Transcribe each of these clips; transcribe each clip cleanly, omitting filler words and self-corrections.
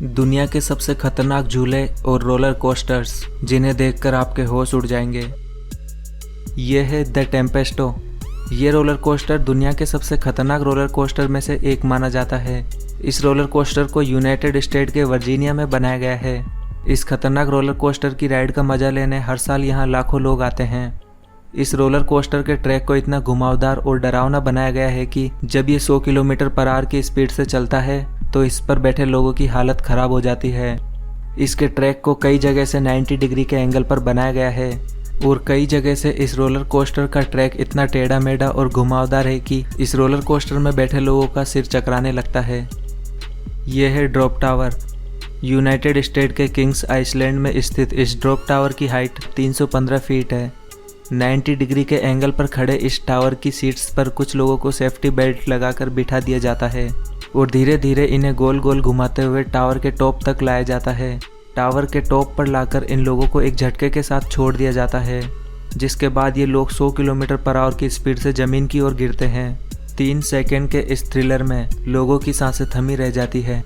दुनिया के सबसे खतरनाक झूले और रोलर कोस्टर्स जिन्हें देखकर आपके होश उड़ जाएंगे। ये है द टेम्पेस्टो। ये रोलर कोस्टर दुनिया के सबसे खतरनाक रोलर कोस्टर में से एक माना जाता है। इस रोलर कोस्टर को यूनाइटेड स्टेट के वर्जीनिया में बनाया गया है। इस खतरनाक रोलर कोस्टर की राइड का मजा लेने हर साल यहाँ लाखों लोग आते हैं। इस रोलर कोस्टर के ट्रैक को इतना घुमावदार और डरावना बनाया गया है कि जब ये 100 किलोमीटर पर आवर की स्पीड से चलता है तो इस पर बैठे लोगों की हालत खराब हो जाती है। इसके ट्रैक को कई जगह से 90 डिग्री के एंगल पर बनाया गया है और कई जगह से इस रोलर कोस्टर का ट्रैक इतना टेढ़ा मेढ़ा और घुमावदार है कि इस रोलर कोस्टर में बैठे लोगों का सिर चकराने लगता है। यह है ड्रॉप टावर। यूनाइटेड स्टेट के किंग्स आइसलैंड में स्थित इस ड्रॉप टावर की हाइट 315 फीट है। 90 डिग्री के एंगल पर खड़े इस टावर की सीट्स पर कुछ लोगों को सेफ्टी बेल्ट लगाकर बिठा दिया जाता है और धीरे धीरे इन्हें गोल गोल घुमाते हुए टावर के टॉप तक लाया जाता है। टावर के टॉप पर लाकर इन लोगों को एक झटके के साथ छोड़ दिया जाता है, जिसके बाद ये लोग 100 किलोमीटर पर आवर की स्पीड से जमीन की ओर गिरते हैं। 3 सेकंड के इस थ्रिलर में लोगों की सांसें थमी रह जाती है।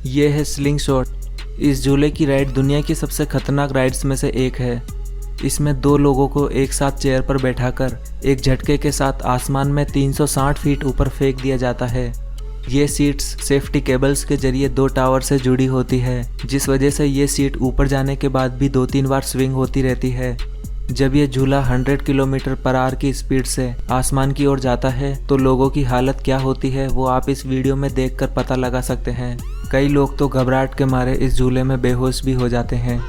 ये है स्लिंग शॉट। इस झूले की राइड दुनिया की सबसे खतरनाक राइड्स में से एक है। इसमें 2 लोगों को एक साथ चेयर पर बैठाकर एक झटके के साथ आसमान में 360 फीट ऊपर फेंक दिया जाता है। ये सीट्स सेफ्टी केबल्स के जरिए 2 टावर से जुड़ी होती है, जिस वजह से ये सीट ऊपर जाने के बाद भी 2-3 बार स्विंग होती रहती है। जब ये झूला 100 किलोमीटर पर आवर की स्पीड से आसमान की ओर जाता है तो लोगों की हालत क्या होती है वो आप इस वीडियो में देखकर पता लगा सकते हैं। कई लोग तो घबराहट के मारे इस झूले में बेहोश भी हो जाते हैं।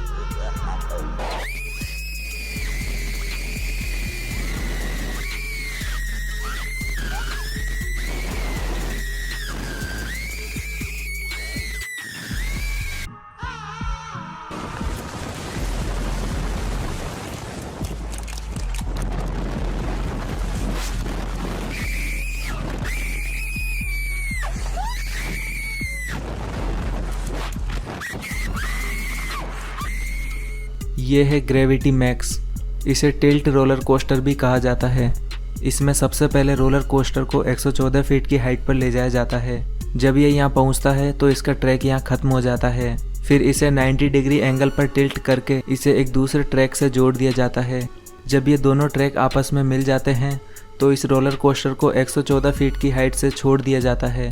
ये है ग्रेविटी मैक्स। इसे टिल्ट रोलर कोस्टर भी कहा जाता है। इसमें सबसे पहले रोलर कोस्टर को 114 फीट की हाइट पर ले जाया जाता है। जब ये यहाँ पहुँचता है तो इसका ट्रैक यहाँ खत्म हो जाता है। फिर इसे 90 डिग्री एंगल पर टिल्ट करके इसे एक दूसरे ट्रैक से जोड़ दिया जाता है। जब ये दोनों ट्रैक आपस में मिल जाते हैं तो इस रोलर कोस्टर को 114 फीट की हाइट से छोड़ दिया जाता है,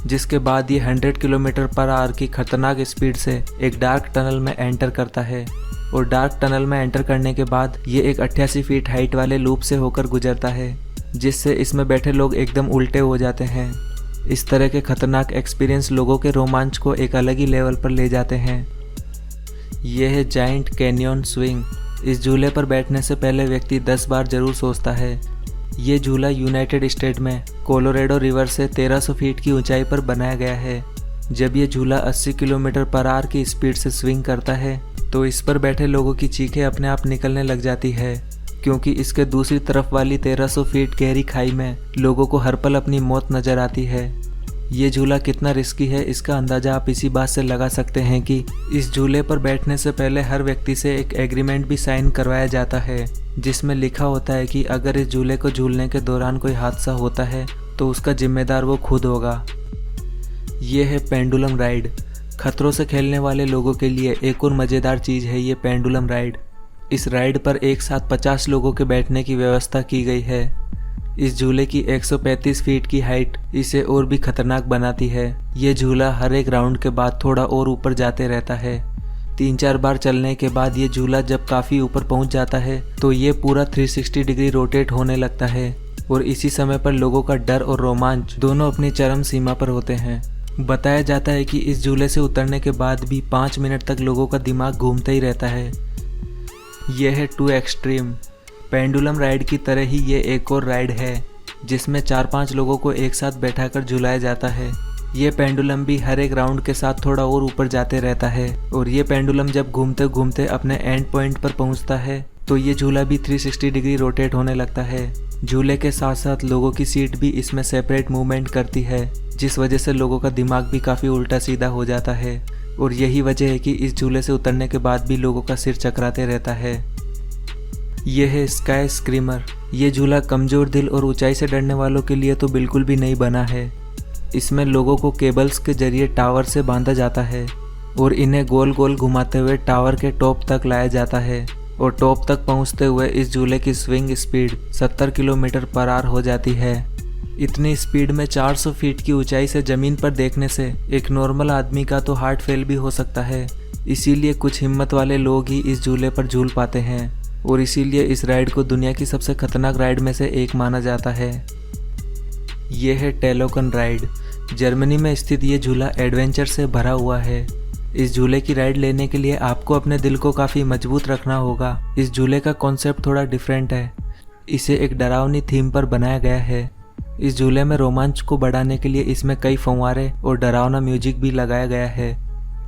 जिसके बाद ये 100 किलोमीटर पर आवर की खतरनाक स्पीड से एक डार्क टनल में एंटर करता है और डार्क टनल में एंटर करने के बाद ये एक 88 फीट हाइट वाले लूप से होकर गुजरता है, जिससे इसमें बैठे लोग एकदम उल्टे हो जाते हैं। इस तरह के खतरनाक एक्सपीरियंस लोगों के रोमांच को एक अलग ही लेवल पर ले जाते हैं। यह है जाइंट कैनियन स्विंग। इस झूले पर बैठने से पहले व्यक्ति 10 बार जरूर सोचता है। ये झूला यूनाइटेड स्टेट में कोलोराडो रिवर से 1300 फीट की ऊंचाई पर बनाया गया है। जब ये झूला 80 किलोमीटर पर आवर की स्पीड से स्विंग करता है तो इस पर बैठे लोगों की चीखें अपने आप निकलने लग जाती है, क्योंकि इसके दूसरी तरफ वाली 1300 फीट गहरी खाई में लोगों को हर पल अपनी मौत नजर आती है। ये झूला कितना रिस्की है इसका अंदाजा आप इसी बात से लगा सकते हैं कि इस झूले पर बैठने से पहले हर व्यक्ति से एक एग्रीमेंट भी साइन करवाया जाता है, जिसमें लिखा होता है कि अगर इस झूले को झूलने के दौरान कोई हादसा होता है तो उसका जिम्मेदार वो खुद होगा। ये है पेंडुलम राइड। खतरों से खेलने वाले लोगों के लिए एक और मज़ेदार चीज़ है ये पेंडुलम राइड। इस राइड पर एक साथ 50 लोगों के बैठने की व्यवस्था की गई है। इस झूले की 135 फीट की हाइट इसे और भी खतरनाक बनाती है। ये झूला हर एक राउंड के बाद थोड़ा और ऊपर जाते रहता है। 3-4 बार चलने के बाद ये झूला जब काफ़ी ऊपर पहुंच जाता है तो ये पूरा 360 डिग्री रोटेट होने लगता है और इसी समय पर लोगों का डर और रोमांच दोनों अपनी चरम सीमा पर होते हैं। बताया जाता है कि इस झूले से उतरने के बाद भी 5 मिनट तक लोगों का दिमाग घूमता ही रहता है। यह है टू एक्सट्रीम। पेंडुलम राइड की तरह ही ये एक और राइड है जिसमें 4-5 लोगों को एक साथ बैठाकर झुलाया जाता है। ये पेंडुलम भी हर एक राउंड के साथ थोड़ा और ऊपर जाते रहता है और ये पेंडुलम जब घूमते घूमते अपने एंड पॉइंट पर पहुंचता है तो ये झूला भी 360 डिग्री रोटेट होने लगता है। झूले के साथ साथ लोगों की सीट भी इसमें सेपरेट मूवमेंट करती है, जिस वजह से लोगों का दिमाग भी काफ़ी उल्टा सीधा हो जाता है और यही वजह है कि इस झूले से उतरने के बाद भी लोगों का सिर चकराते रहता है। यह है स्काई स्क्रीमर। ये झूला कमज़ोर दिल और ऊंचाई से डरने वालों के लिए तो बिल्कुल भी नहीं बना है। इसमें लोगों को केबल्स के जरिए टावर से बांधा जाता है और इन्हें गोल गोल घुमाते हुए टावर के टॉप तक लाया जाता है और टॉप तक पहुंचते हुए इस झूले की swing speed 70 kilometre per hour हो जाती है। इतनी स्पीड में 400 फीट की ऊंचाई से ज़मीन पर देखने से एक नॉर्मल आदमी का तो हार्ट फेल भी हो सकता है। इसीलिए कुछ हिम्मत वाले लोग ही इस झूले पर झूल पाते हैं और इसीलिए इस राइड को दुनिया की सबसे खतरनाक राइड में से एक माना जाता है। ये है टेलोकन राइड। जर्मनी में स्थित ये झूला एडवेंचर से भरा हुआ है। इस झूले की राइड लेने के लिए आपको अपने दिल को काफ़ी मजबूत रखना होगा। इस झूले का कॉन्सेप्ट थोड़ा डिफरेंट है। इसे एक डरावनी थीम पर बनाया गया है। इस झूले में रोमांच को बढ़ाने के लिए इसमें कई फव्वारे और डरावना म्यूजिक भी लगाया गया है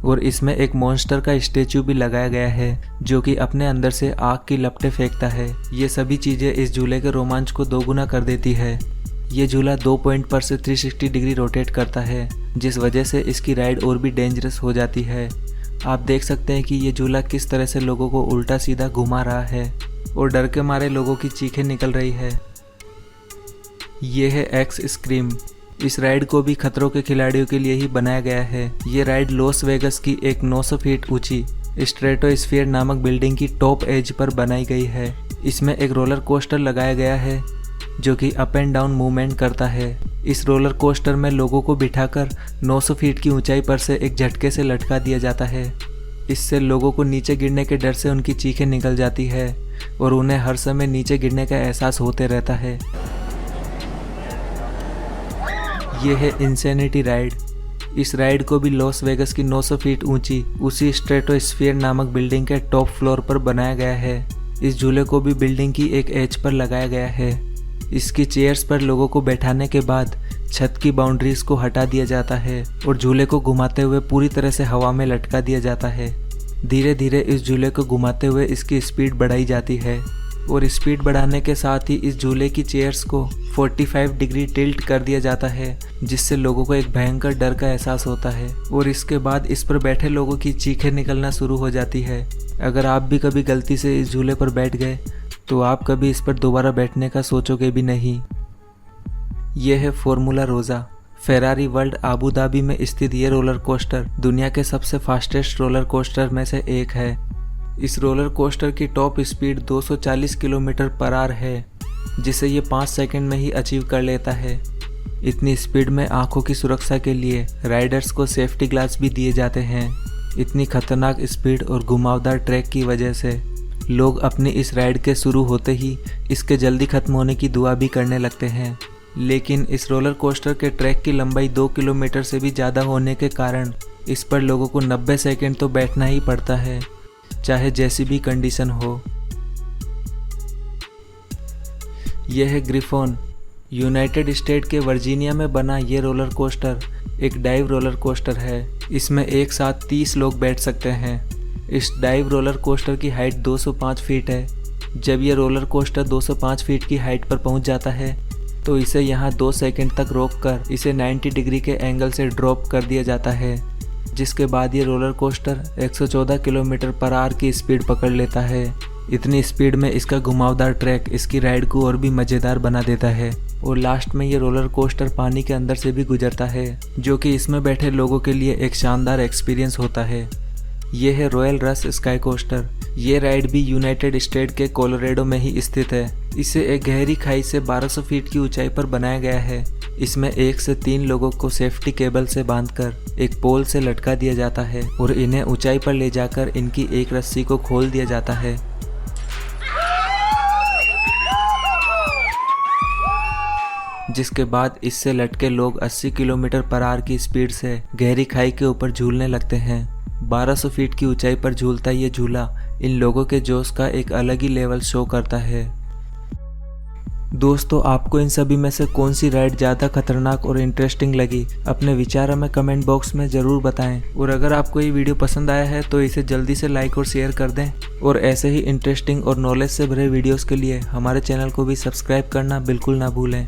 और इसमें एक मॉन्स्टर का स्टैचू भी लगाया गया है जो कि अपने अंदर से आग की लपटें फेंकता है। ये सभी चीज़ें इस झूले के रोमांच को दोगुना कर देती है। ये झूला 2 पॉइंट पर से 360 डिग्री रोटेट करता है, जिस वजह से इसकी राइड और भी डेंजरस हो जाती है। आप देख सकते हैं कि ये झूला किस तरह से लोगों को उल्टा सीधा घुमा रहा है और डर के मारे लोगों की चीखें निकल रही है। ये है एक्स स्क्रीम। इस राइड को भी खतरों के खिलाड़ियों के लिए ही बनाया गया है। ये राइड लॉस वेगस की एक 900 फीट ऊंची स्ट्रेटोस्फीयर नामक बिल्डिंग की टॉप एज पर बनाई गई है। इसमें एक रोलर कोस्टर लगाया गया है जो कि अप एंड डाउन मूवमेंट करता है। इस रोलर कोस्टर में लोगों को बिठाकर 900 फीट की ऊंचाई पर से एक झटके से लटका दिया जाता है। इससे लोगों को नीचे गिरने के डर से उनकी चीखें निकल जाती है और उन्हें हर समय नीचे गिरने का एहसास होते रहता है। ये है इंसेनिटी राइड। इस राइड को भी लॉस वेगस की 900 फीट ऊंची उसी स्ट्रेटोस्फीयर नामक बिल्डिंग के टॉप फ्लोर पर बनाया गया है। इस झूले को भी बिल्डिंग की एक एज पर लगाया गया है। इसकी चेयर्स पर लोगों को बैठाने के बाद छत की बाउंड्रीज को हटा दिया जाता है और झूले को घुमाते हुए पूरी तरह से हवा में लटका दिया जाता है। धीरे धीरे इस झूले को घुमाते हुए इसकी स्पीड बढ़ाई जाती है और स्पीड बढ़ाने के साथ ही इस झूले की चेयर्स को 45 डिग्री टिल्ट कर दिया जाता है, जिससे लोगों को एक भयंकर डर का एहसास होता है और इसके बाद इस पर बैठे लोगों की चीखें निकलना शुरू हो जाती है। अगर आप भी कभी गलती से इस झूले पर बैठ गए तो आप कभी इस पर दोबारा बैठने का सोचोगे भी नहीं। यह है फॉर्मूला रोजा। फेरारी वर्ल्ड आबू धाबी में स्थित ये रोलर कोस्टर दुनिया के सबसे फास्टेस्ट रोलर कोस्टर में से एक है। इस रोलर कोस्टर की top speed 240 kilometre per hour है, जिसे ये 5 सेकंड में ही अचीव कर लेता है। इतनी स्पीड में आंखों की सुरक्षा के लिए राइडर्स को सेफ्टी ग्लास भी दिए जाते हैं। इतनी खतरनाक स्पीड और घुमावदार ट्रैक की वजह से लोग अपनी इस राइड के शुरू होते ही इसके जल्दी खत्म होने की दुआ भी करने लगते हैं। लेकिन इस रोलर कोस्टर के ट्रैक की लंबाई 2 किलोमीटर से भी ज़्यादा होने के कारण इस पर लोगों को 90 सेकंड तो बैठना ही पड़ता है, चाहे जैसी भी कंडीशन हो। यह है ग्रिफोन। यूनाइटेड स्टेट के वर्जीनिया में बना ये रोलर कोस्टर एक डाइव रोलर कोस्टर है। इसमें एक साथ 30 लोग बैठ सकते हैं। इस डाइव रोलर कोस्टर की हाइट 205 फीट है। जब ये रोलर कोस्टर 205 फीट की हाइट पर पहुंच जाता है तो इसे यहाँ 2 सेकंड तक रोककर इसे 90 डिग्री के एंगल से ड्रॉप कर दिया जाता है, जिसके बाद ये roller coaster 114 kilometre per hour की स्पीड पकड़ लेता है। इतनी स्पीड में इसका घुमावदार ट्रैक इसकी राइड को और भी मज़ेदार बना देता है और लास्ट में ये रोलर कोस्टर पानी के अंदर से भी गुजरता है, जो कि इसमें बैठे लोगों के लिए एक शानदार एक्सपीरियंस होता है। ये है रॉयल रश स्काई कोस्टर। ये राइड भी यूनाइटेड स्टेट के कोलोराडो में ही स्थित है। इसे एक गहरी खाई से 1200 फीट की ऊंचाई पर बनाया गया है। इसमें 1 से 3 लोगों को सेफ्टी केबल से बांधकर एक पोल से लटका दिया जाता है और इन्हें ऊंचाई पर ले जाकर इनकी एक रस्सी को खोल दिया जाता है, जिसके बाद इससे लटके लोग 80 किलोमीटर पर आवर की स्पीड से गहरी खाई के ऊपर झूलने लगते हैं। 1200 फीट की ऊंचाई पर झूलता ये झूला इन लोगों के जोश का एक अलग ही लेवल शो करता है। दोस्तों, आपको इन सभी में से कौन सी राइड ज़्यादा खतरनाक और इंटरेस्टिंग लगी? अपने विचार हमें कमेंट बॉक्स में ज़रूर बताएं और अगर आपको ये वीडियो पसंद आया है तो इसे जल्दी से लाइक और शेयर कर दें और ऐसे ही इंटरेस्टिंग और नॉलेज से भरे वीडियोस के लिए हमारे चैनल को भी सब्सक्राइब करना बिल्कुल ना भूलें।